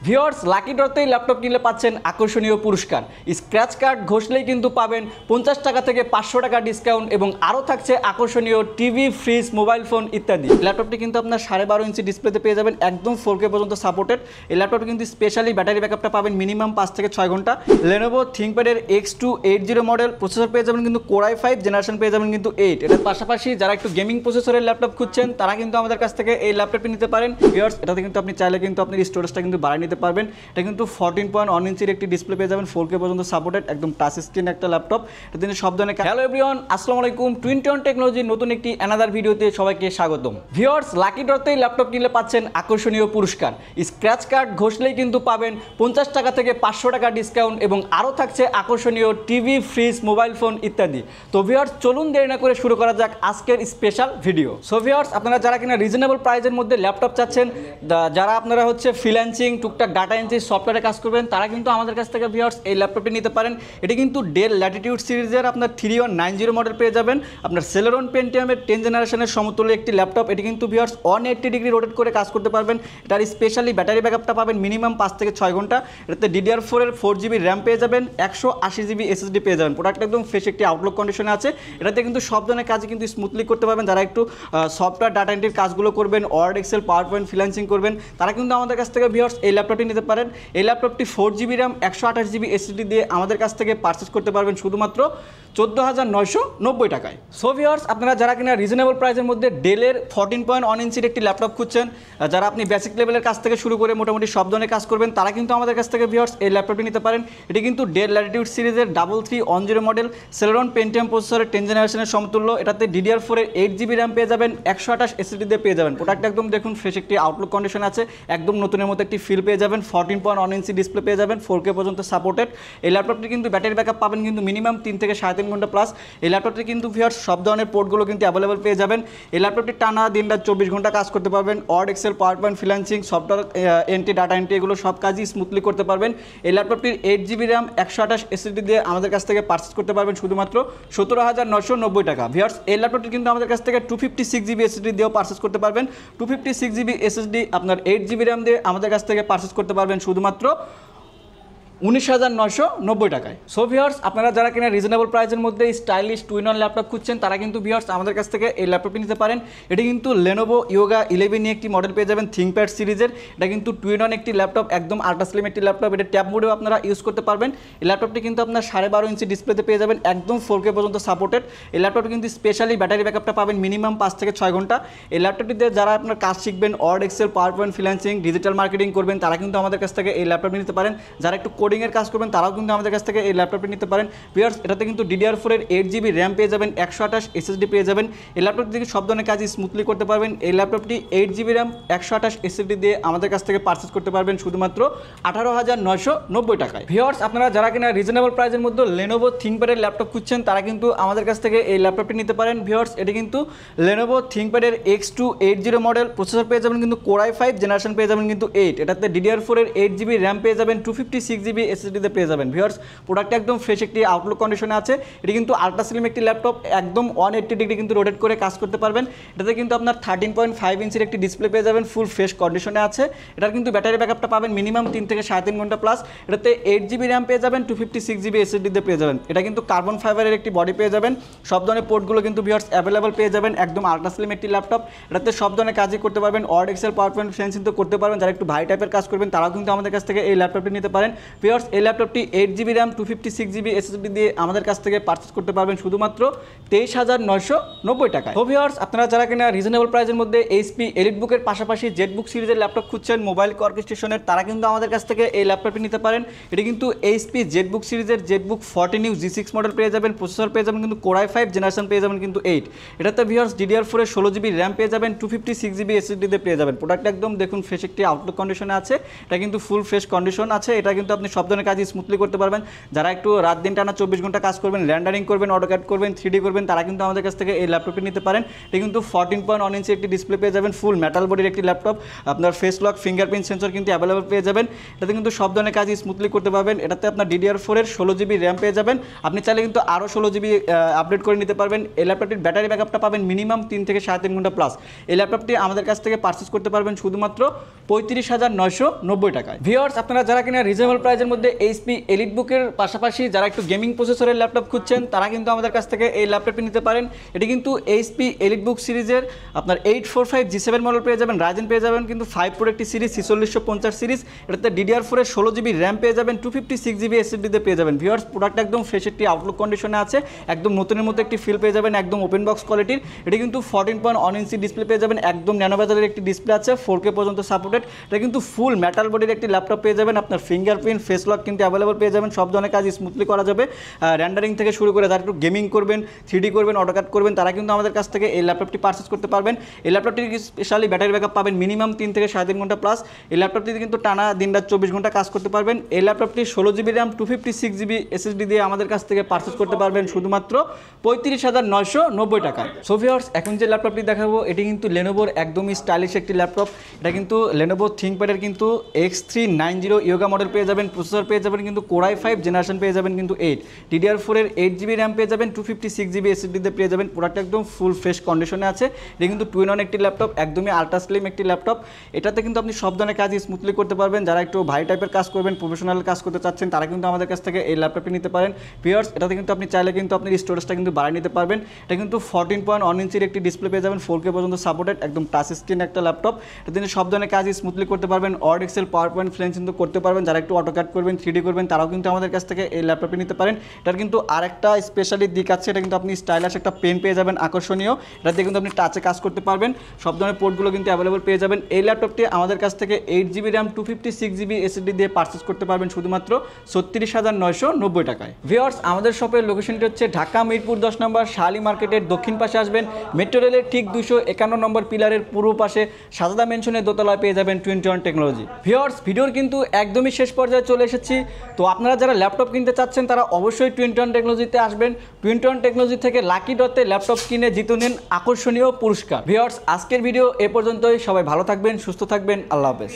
Viewers lucky ড্রতেই laptop কিনলে পাচ্ছেন আকর্ষণীয় পুরস্কার। স্ক্র্যাচ কার্ড ঘষলেই কিন্তু পাবেন 50 টাকা থেকে 500 টাকা ডিসকাউন্ট এবং আরও থাকছে আকর্ষণীয় টিভি, ফ্রিজ, মোবাইল ফোন ইত্যাদি। ল্যাপটপটি কিন্তু আপনার 12.5 ইঞ্চি ডিসপ্লেতে পেয়ে যাবেন, একদম 4K পর্যন্ত সাপোর্টেড। এই ল্যাপটপটি কিন্তু স্পেশালি ব্যাটারি ব্যাকআপটা পাবেন মিনিমাম 5 থেকে 6 ঘন্টা। Lenovo ThinkPad-এর X280 মডেল প্রসেসর পেয়ে যাবেন কিন্তু Core i5 জেনারেশন পেয়ে যাবেন কিন্তু 8। এটার পাশাপাশি যারা একটু গেমিং প্রসেসরের ল্যাপটপ খুঁজছেন তারা কিন্তু আমাদের কাছ থেকে এই ল্যাপটপটি নিতে পারেন। ভিউয়ার্স এটাতে কিন্তু আপনি চাইলে কিন্তু আপনার স্টোরেজটা কিন্তু বাড়িয়ে নিতে পারবেন। এটা কিন্তু 14.1 ইঞ্চির একটি ডিসপ্লে পেয়ে যাবেন, 4K পর্যন্ত সাপোর্টেড, একদম টাচ স্ক্রিন একটা ল্যাপটপ। এটা কিন্তু সব ধরনের। হ্যালো এভরিওয়ান, আসসালামু আলাইকুম। টুইনটি ওয়ান টেকনোলজির নতুন একটি অ্যানাদার ভিডিওতে সবাইকে স্বাগতম। ভিউয়ার্স লাকি ড্রতেই ল্যাপটপ কিনলে পাচ্ছেন আকর্ষণীয় পুরস্কার। স্ক্র্যাচ কার্ড ঘষলেই কিন্তু পাবেন 50 টাকা থেকে 500 টাকা ডিসকাউন্ট এবং আরও থাকছে আকর্ষণীয় টিভি, ফ্রিজ, মোবাইল ফোন ইত্যাদি। তো ভিউয়ার্স চলুন দেরি না করে শুরু করা যাক আজকের স্পেশাল ভিডিও। সো ভিউয়ার্স আপনারা যারা কিনা রিজনেবল প্রাইসের মধ্যে ল্যাপটপ চাচ্ছেন, যারা আপনারা হচ্ছে ফ্রিল্যান্সিং, টুকটাক ডাটা এন্ট্রি, সফটওয়্যারে কাজ করবেন, তারা কিন্তু আমাদের কাছ থেকে ভিউয়ার্স এই ল্যাপটপটি নিতে পারেন। এটি কিন্তু ডেল ল্যাটিটিউড সিরিজের আপনার 3190 মডেল পেয়ে যাবেন। আপনার Celeron Pentium-এর 10 জেনারেশনের সমতুল্য একটি ল্যাপটপ। এটি কিন্তু ভিউয়ার্স 180 ডিগ্রি রোটেট করে কাজ করতে পারবেন। এটার স্পেশালি ব্যাটারি ব্যাকআপটা পাবেন মিনিমাম 5 থেকে 6 ঘন্টা। এটাতে DDR4-এর 4GB র্যাম পেয়ে যাবেন, 128GB SSD পেয়ে যাবেন। প্রোডাক্ট একদম ফ্রেশ একটি আউটলুক কন্ডিশনে আছে। এটাতে কিন্তু সব ধরনের কাজই কিন্তু স্মুথলি করতে পারবেন। যারা একটু সফটওয়্যার ডাটা এন্ট্রির কাজগুলো করবেন, word, excel, power point freelancing করবেন, তারা কিন্তু আমাদের কাছ থেকে ভিউয়ার্স এই ল্যাপটপটি নিতে পারেন। এই ল্যাপটপটি 4GB র্যাম, 128GB SSD দিয়ে আমাদের কাছ থেকে পারচেস করতে পারবেন শুধুমাত্র 14,990 টাকায়। সো ভিউয়ার্স আপনারা যারা কিনা রিজনেবল প্রাইসের মধ্যে ডেলের 14.1 ইঞ্চির একটি ল্যাপটপ খুঁজছেন, যারা আপনি বেসিক লেভেলের কাজ থেকে শুরু করে মোটামুটি সব ধরনের কাজ করবেন, তারা কিন্তু আমাদের কাছ থেকে ভিউয়ার্স এই ল্যাপটপটি নিতে পারেন। এটি কিন্তু ডেল ল্যাটিটিউড সিরিজের 3310 মডেল Celeron Pentium প্রসেসরের 10 জেনারেশনের সমতুল্য। এটাতে DDR4-এর 8GB র্যাম পেয়ে যাবেন, 128 SSD দিয়ে পেয়ে যাবেন। প্রোডাক্ট একদম দেখুন ফ্রেশ একটি আউটলুক কন্ডিশন আছে, একদম নতুনের মতো একটি ফিল পেয়ে যাবেন। 14.1 ইঞ্চি ডিসপ্লে পেয়ে যাবেন, 4K পর্যন্ত সাপোর্টেড। এই ল্যাপটপটি কিন্তু ব্যাটারি ব্যাকআপ পাবেন কিন্তু মিনিমাম 3 থেকে 3.5 ঘন্টা প্লাস। এই ল্যাপটপটি কিন্তু ভিউয়ার্স সব ধরনের পোর্টগুলো কিন্তু অ্যাভেলেবল পেয়ে যাবেন। এই ল্যাপটপটি টানা দিনরাত 24 ঘন্টা কাজ করতে পারবেন। Word, excel, power point freelancing, software entry, data entry, এগুলো সব কাজই স্মুথলি করতে পারবেন। এই ল্যাপটপটির 8GB র্যাম, 128 SSD দিয়ে আমাদের কাছ থেকে পারচেস করতে পারবেন শুধুমাত্র 17,990 টাকা। ভিউয়ার্স এই ল্যাপটপটি কিন্তু আমাদের কাছ থেকে 256GB SSD দিয়েও পারচেস করতে পারবেন। 256GB SSD আপনার 8GB র্যাম দিয়ে আমাদের কাছ থেকে পারচেস করতে পারবেন শুধুমাত্র 19,990 টাকায়। সো ভিউয়ার্স আপনারা যারা কিনা রিজনেবল প্রাইসের মধ্যে স্টাইলিশ টুইন-অন ল্যাপটপ খুঁজছেন, তারা কিন্তু ভিউয়ার্স আমাদের কাছ থেকে এই ল্যাপটপটি নিতে পারেন। এটি কিন্তু Lenovo Yoga 11 নিয়ে একটি মডেল পেয়ে যাবেন ThinkPad সিরিজের। এটা কিন্তু টুইন-অন একটি ল্যাপটপ, একদম আল্ট্রা স্লিম একটি ল্যাপটপ। এটা ট্যাব মোডেও আপনারা ইউজ করতে পারবেন। এই ল্যাপটপটি কিন্তু আপনার 12.5 ইঞ্চি ডিসপ্লেতে পেয়ে যাবেন, একদম 4K পর্যন্ত সাপোর্টেড। এই ল্যাপটপটি কিন্তু স্পেশালি ব্যাটারি ব্যাকআপটা পাবেন মিনিমাম 5 থেকে 6 ঘন্টা। এই ল্যাপটপটিতে যারা আপনার কাজ শিখবেন, word, excel, power point freelancing, digital marketing করবেন, তারা কিন্তু আমাদের কাছ থেকে এই ল্যাপটপটি নিতে পারেন। যারা একটু কোডিংয়ের কাজ করবেন তারাও কিন্তু আমাদের কাছ থেকে এই ল্যাপটপটি নিতে পারেন। ভিউয়ার্স এটাতে কিন্তু DDR4-এর 8GB র্যাম পেয়ে যাবেন, 128 SSD পেয়ে যাবেন। এই ল্যাপটপটি থেকে সব ধরনের কাজই স্মুথলি করতে পারবেন। এই ল্যাপটপটি 8GB র্যাম, 128 SSD দিয়ে আমাদের কাছ থেকে পারচেস করতে পারবেন শুধুমাত্র 18,990 টাকায়। ভিউয়ার্স আপনারা যারা কিনা রিজনেবল প্রাইসের মধ্যে Lenovo ThinkPad-এর ল্যাপটপ খুঁজছেন, তারা কিন্তু আমাদের কাছ থেকে এই ল্যাপটপটি নিতে পারেন। ভিউয়ার্স এটি কিন্তু Lenovo ThinkPad-এর X280 মডেল প্রসেসর পেয়ে যাবেন কিন্তু Core i5 জেনারেশন পেয়ে যাবেন কিন্তু 8। এটাতে DDR4-এর 8GB র্যাম পেয়ে যাবেন, 256GB SSD দিয়ে পেয়ে যাবেন। ভিউয়ার্স প্রোডাক্ট একদম ফ্রেশ একটি আউটলুক কন্ডিশনে আছে। এটি কিন্তু আল্ট্রা স্লিম একটি ল্যাপটপ, একদম 180 ডিগ্রি কিন্তু রোটেট করে কাজ করতে পারবেন। এটাতে কিন্তু আপনার 13.5 ইঞ্চির একটি ডিসপ্লে পেয়ে যাবেন, ফুল ফ্রেশ কন্ডিশনে আছে। এটার কিন্তু ব্যাটারি ব্যাকআপটা পাবেন মিনিমাম 3 থেকে 3.5 ঘন্টা প্লাস। এটাতে 8GB র্যাম পেয়ে যাবেন, 256GB SSD দিয়ে পেয়ে যাবেন। এটা কিন্তু কার্বন ফাইবারের একটি বডি পেয়ে যাবেন। সব ধরনের পোর্টগুলো কিন্তু ভিউয়ার্স অ্যাভেলেবল পেয়ে যাবেন, একদম আল্ট্রা স্লিম একটি ল্যাপটপ। এটাতে সব ধরনের কাজই করতে পারবেন, word, excel, power point freelancing তো করতে পারবেন। যারা একটু ভাই টাইপের কাজ করবেন তারাও কিন্তু আমাদের কাছ থেকে এই ল্যাপটপটি নিতে পারেন। ভিউয়ার্স এই ল্যাপটপটি 8GB র্যাম, 256GB SSD দিয়ে আমাদের কাছ থেকে পারচেস করতে পারবেন শুধুমাত্র 23,990 টাকায়। ভিউয়ার্স আপনারা যারা কিনা রিজনেবল প্রাইসের মধ্যে HP EliteBook-এর পাশাপাশি ZBook সিরিজের ল্যাপটপ খুঁজছেন মোবাইল অর্কেস্ট্রেশনের, তারা কিন্তু আমাদের কাছ থেকে এই ল্যাপটপটি নিতে পারেন। এটি কিন্তু HP ZBook সিরিজের ZBook 14U G6 মডেল পেয়ে যাবেন, প্রসেসর পেয়ে যাবেন কিন্তু Core i5 জেনারেশন পেয়ে যাবেন কিন্তু 8। এটাতে ভিউয়ার্স DDR4-এর 16GB র্যাম পেয়ে যাবেন, 256GB SSD দিয়ে পেয়ে যাবেন। প্রোডাক্ট একদম দেখুন ফ্রেশ একটি আউটলুক কন্ডিশনে আছে। এটা কিন্তু ফুল ফ্রেশ কন্ডিশন আছে। এটা কিন্তু আপনি সব ধরনের কাজ স্মুথলি করতে পারবেন। যারা একটু রাত দিন টানা 24 ঘন্টা কাজ করবেন, রেন্ডারিং করবেন, অটোক্যাড করবেন, 3D করবেন, তারা কিন্তু আমাদের কাছ থেকে এই ল্যাপটপটি নিতে পারেন। এটা কিন্তু 14.1 ইঞ্চি একটি ডিসপ্লে পেয়ে যাবেন, ফুল মেটাল বডির একটি ল্যাপটপ। আপনার ফেস লক, ফিঙ্গারপ্রিন্ট সেন্সর কিন্তু অ্যাভেলেবল পেয়ে যাবেন। এটাতে কিন্তু সব ধরনের কাজ স্মুথলি করতে পারবেন। এটাতে আপনার DDR4 এর 16 GB র্যাম পেয়ে যাবেন। আপনি চাইলে কিন্তু আরও 16 GB আপডেট করে নিতে পারবেন। এই ল্যাপটপটির ব্যাটারি ব্যাকআপটা পাবেন মিনিমাম 3 থেকে 3.5 ঘন্টা প্লাস। এই ল্যাপটপটি আমাদের কাছ থেকে পারচেস করতে পারবেন শুধুমাত্র 35,990 টাকায়। ভিউয়ার্স, আপনারা যারা কিনা রিজনেবল প্রাইসের মধ্যে HP এলিটবুকের পাশাপাশি যারা একটু গেমিং প্রসেসরের ল্যাপটপ খুঁজছেন, তারা কিন্তু আমাদের কাছ থেকে এই ল্যাপটপটি নিতে পারেন। এটি কিন্তু HP এলিটবুক সিরিজের আপনার 845 G7 মডেল পেয়ে যাবেন, রাইজেন পেয়ে যাবেন কিন্তু 5 Pro একটি সিরিজ, 4650 সিরিজ। এটাতে DDR4 এর 16 GB র্যাম পেয়ে যাবেন, 256 GB SSD তে পেয়ে যাবেন। ভিউয়ার্স, প্রোডাক্ট একদম ফ্রেশ একটি আউটলুক কন্ডিশনে আছে, একদম নতুনের মতো একটি ফিল পেয়ে যাবেন, একদম ওপেন বক্স কোয়ালিটির। এটি কিন্তু 14.1 ইঞ্চি ডিসপ্লে পেয়ে যাবেন, একদম ন্যানো বাজারের একটি ডিসপ্লে আছে, 4K পর্যন্ত সাপোর্টেড। এটা কিন্তু ফুল মেটাল বডির একটি ল্যাপটপ পেয়ে যাবেন। আপনার ফিঙ্গারপ্রিন্ট, ফেস লক কিন্তু অ্যাভেলেবল পেয়ে যাবেন। সব ধরনের কাজ স্মুথলি করা যাবে, রেন্ডারিং থেকে শুরু করে যারা একটু গেমিং করবেন, 3D করবেন, অটোক্যাড করবেন, তারা কিন্তু আমাদের কাছ থেকে এই ল্যাপটপটি পারচেস করতে পারবেন। এই ল্যাপটপটির স্পেশালি ব্যাটারি ব্যাকআপ পাবেন মিনিমাম 3 থেকে 3.5 ঘন্টা প্লাস। এই ল্যাপটপটিতে কিন্তু টানা দিনরাত 24 ঘন্টা কাজ করতে পারবেন। এই ল্যাপটপটি 16 GB র্যাম, 256 GB SSD দিয়ে আমাদের কাছ থেকে পারচেস করতে পারবেন শুধুমাত্র 35,990 টাকায়। সো ভিউয়ার্স, এখন যে ল্যাপটপটি দেখাবো এটি কিন্তু লেনোভোর একদমই স্টাইলিশ একটি ল্যাপটপ। এটা কিন্তু লেনোভো থিংকপ্যাডের কিন্তু X390 ইয়োগা মডেল পেয়ে যাবেন। প্রসেসর পেয়ে যাবেন কিন্তু Core i5 জেনারেশন পেয়ে যাবেন কিন্তু 8, DDR4 এর 8 GB র্যাম পেয়ে যাবেন, 256 GB SSD তে পেয়ে যাবেন। প্রোডাক্ট একদম ফুল ফ্রেশ কন্ডিশনে আছে। এটা কিন্তু 2-in-1 একটি ল্যাপটপ, একদমই আল্ট্রা স্লিম একটি ল্যাপটপ। এটাতে কিন্তু আপনি সব ধরনের কাজ স্মুথলি করতে পারবেন। যারা একটু ভাই টাইপের কাজ করবেন, প্রফেশনাল কাজ করতে চাচ্ছেন, তারা কিন্তু আমাদের কাছ থেকে এই ল্যাপটপটি নিতে পারেন। ভিউয়ার্স, এটাতে কিন্তু আপনি চাইলে কিন্তু আপনি স্টোরেজটা কিন্তু বাড়িয়ে নিতে পারবেন। এটা কিন্তু 14.1 ইঞ্চির একটি ডিসপ্লে পেয়ে যাবেন, 4K পর্যন্ত সাপোর্টেড, একদম টাচ স্ক্রিন একটা ল্যাপটপ। এটাতে সব ধরনের কাজ স্মুথলি করতে পারবেন। Word, excel, power point, French কিন্তু করতে পারবেন। যারা একটু অটোক্যাড করবেন, 3D করবেন, তারাও কিন্তু আমাদের কাছ থেকে এই ল্যাপটপটি নিতে পারেন। এটার কিন্তু আরেকটা স্পেশালি দিক আছে, এটা কিন্তু আপনি স্টাইলিশ একটা পেন পেয়ে যাবেন আকর্ষণীয়। এটা দিয়ে কিন্তু আপনি টাচে কাজ করতে পারবেন। সব ধরনের পোর্টগুলো কিন্তু অ্যাভেলেবল পেয়ে যাবেন। এই ল্যাপটপটি আমাদের কাছ থেকে 8 GB র্যাম, 256 GB SSD দিয়ে পারচেস করতে পারবেন শুধুমাত্র 36,990 টাকায়। ভিউয়ার্স, আমাদের শপের লোকেশনটি হচ্ছে ঢাকা মিরপুর 10 নম্বর শাহালি মার্কেটের দক্ষিণ পাশে আসবেন। মেট্রো রেলের ঠিক 251 নম্বর পিলারের পূর্ব পাশে সাজাদা মেনশনের দোতলায় পেয়ে যাবেন 21 টেকনোলজি। ভিউয়ার্স, ভিডিওর কিন্তু একদমই শেষ পর্যায়ে চলে এসেছি। তো আপনারা যারা ল্যাপটপ কিনতে চাচ্ছেন তারা অবশ্যই 21 টেকনোলজিতে আসবেন। 21 টেকনোলজি থেকে লাকি ডতে ল্যাপটপ কিনে জিতে নিন আকর্ষণীয় পুরস্কার। ভিউয়ার্স, আজকের ভিডিও এ পর্যন্তই। সবাই ভালো থাকবেন, সুস্থ থাকবেন, আল্লাহ হাফেজ।